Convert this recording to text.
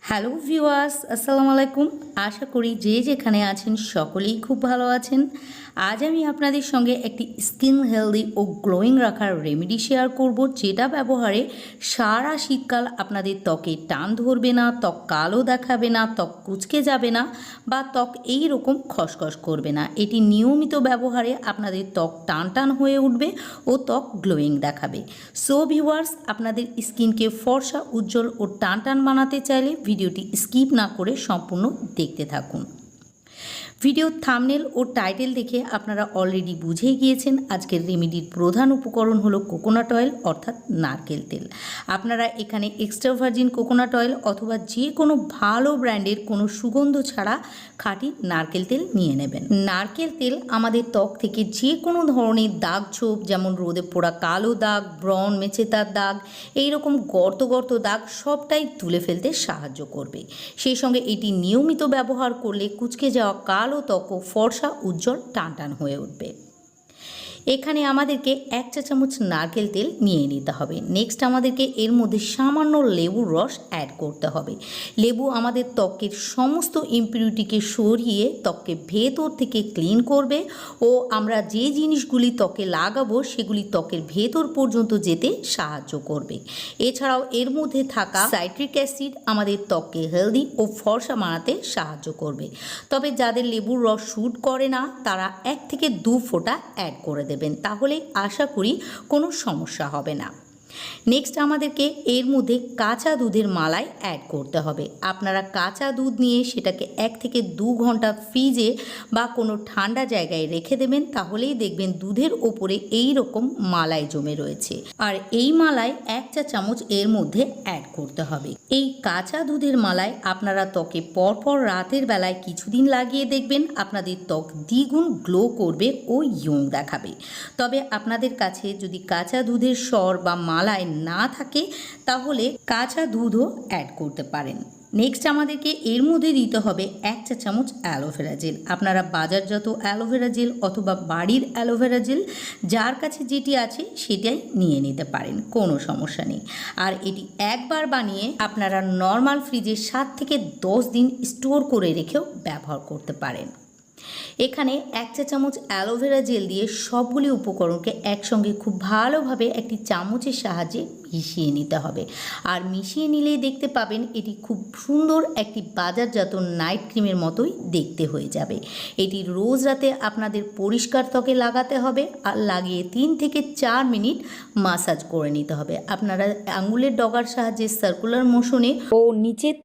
Hello viewers, আসসালামু আলাইকুম। আশা করি যে যেখানে আছেন সকলেই খুব ভালো আছেন। আজ আমি আপনাদের সঙ্গে একটি স্কিন হেলদি ও গ্লোয়িং রাখার রেমেডি শেয়ার করব, যেটা ব্যবহারে সারা শীতকাল আপনাদের ত্বকে টান ধরবে না, ত্বক কালো দেখাবে না, ত্বক কুঁচকে যাবে না বা ত্বক এই রকম খসখস করবে না। এটি নিয়মিত ব্যবহারে আপনাদের ত্বক টান টান হয়ে উঠবে ও ত্বক গ্লোয়িং দেখাবে। সো ভিউয়ার্স, আপনাদের স্কিনকে ফর্সা, উজ্জ্বল ও টান টান বানাতে চাইলে ভিডিওটি স্কিপ না করে সম্পূর্ণ দেখতে থাকুন। ভিডিওর থাম্বনেল ও টাইটেল দেখে আপনারা অলরেডি বুঝেই গিয়েছেন আজকের রেমেডির প্রধান উপকরণ হলো কোকোনাট অয়েল অর্থাৎ নারকেল তেল। আপনারা এখানে এক্সট্রা ভার্জিন কোকোনাট অয়েল অথবা যে কোনো ভালো ব্র্যান্ডের কোনো সুগন্ধ ছাড়া খাঁটি নারকেল তেল নিয়ে নেবেন। নারকেল তেল আমাদের ত্বক থেকে যে কোনো ধরনের দাগ ছোপ, যেমন রোদে পোড়া কালো দাগ, ব্রণ, মেচেতার দাগ, এইরকম গর্ত গর্ত দাগ সবটাই তুলে ফেলতে সাহায্য করবে। সেই সঙ্গে এটি নিয়মিত ব্যবহার করলে কুঁচকে যাওয়া কালো ত্বক ফর্সা, উজ্জ্বল, টানটান হয়ে উঠবে। এখানে আমাদেরকে 1 চা চামচ নারকেল তেল নিয়ে নিতে হবে। নেক্সট আমাদেরকে এর মধ্যে সামান্য লেবুর রস অ্যাড করতে হবে। লেবু আমাদের ত্বকের সমস্ত ইমপিউরিটিকে সরিয়ে ত্বককে ভেতর থেকে ক্লিন করবে ও আমরা যে জিনিসগুলি ত্বকে লাগাবো সেগুলি ত্বকের ভেতর পর্যন্ত যেতে সাহায্য করবে। এছাড়াও এর মধ্যে থাকা সাইট্রিক অ্যাসিড আমাদের ত্বককে হেলদি ও ফর্সা বানাতে সাহায্য করবে। তবে যাদের লেবুর রস শ্যুট করে না তারা 1 থেকে 2 ফোঁটা অ্যাড করে দেবেন, তাহলে আশা করি কোনো সমস্যা হবে না। নেক্সট আমাদেরকে এর মধ্যে কাঁচা দুধের মালাই অ্যাড করতে হবে। আপনারা কাঁচা দুধ নিয়ে সেটাকে 1 থেকে 2 ঘন্টা ফ্রিজে বা কোনো ঠান্ডা জায়গায় রেখে দেবেন, তাহলেই দেখবেন দুধের ওপরে এই রকম মালাই জমে রয়েছে। আর এই মালাই 1 চা চামচ এর মধ্যে অ্যাড করতে হবে। এই কাঁচা দুধের মালাই আপনারা ত্বকে পরপর রাতের বেলায় কিছুদিন লাগিয়ে দেখবেন আপনাদের ত্বক দ্বিগুণ গ্লো করবে ও ইয়ং দেখাবে। তবে আপনাদের কাছে যদি কাঁচা দুধের সর বা মালাই না থাকে তাহলে কাঁচা দুধও অ্যাড করতে পারেন। নেক্সট আমাদেরকে এর মধ্যে দিতে হবে 1 চা চামচ অ্যালোভেরা জেল। আপনারা বাজারজাত অ্যালোভেরা জেল অথবা বাড়ির অ্যালোভেরা জেল যার কাছে যেটি আছে সেটাই নিয়ে নিতে পারেন, কোনো সমস্যা নেই। আর এটি একবার বানিয়ে আপনারা নর্মাল ফ্রিজে 7 থেকে 10 দিন স্টোর করে রেখেও ব্যবহার করতে পারেন। এখানে 1 চা চামচ অ্যালোভেরা জেল দিয়ে সবগুলি উপকরণকে একসঙ্গে খুব ভালোভাবে একটি চামচের সাহায্যে মিশিয়ে নিতে হবে। আর মিশিয়ে নিলেই দেখতে পাবেন এটি খুব সুন্দর একটি বাজারজাত নাইট ক্রিমের মতোই দেখতে হয়ে যাবে। এটি রোজ রাতে আপনাদের পরিষ্কার ত্বকে লাগাতে হবে আর লাগিয়ে 3 থেকে 4 মিনিট মাসাজ করে নিতে হবে। আপনারা আঙুলের ডগার সাহায্যে সার্কুলার মোশনে ও নিচের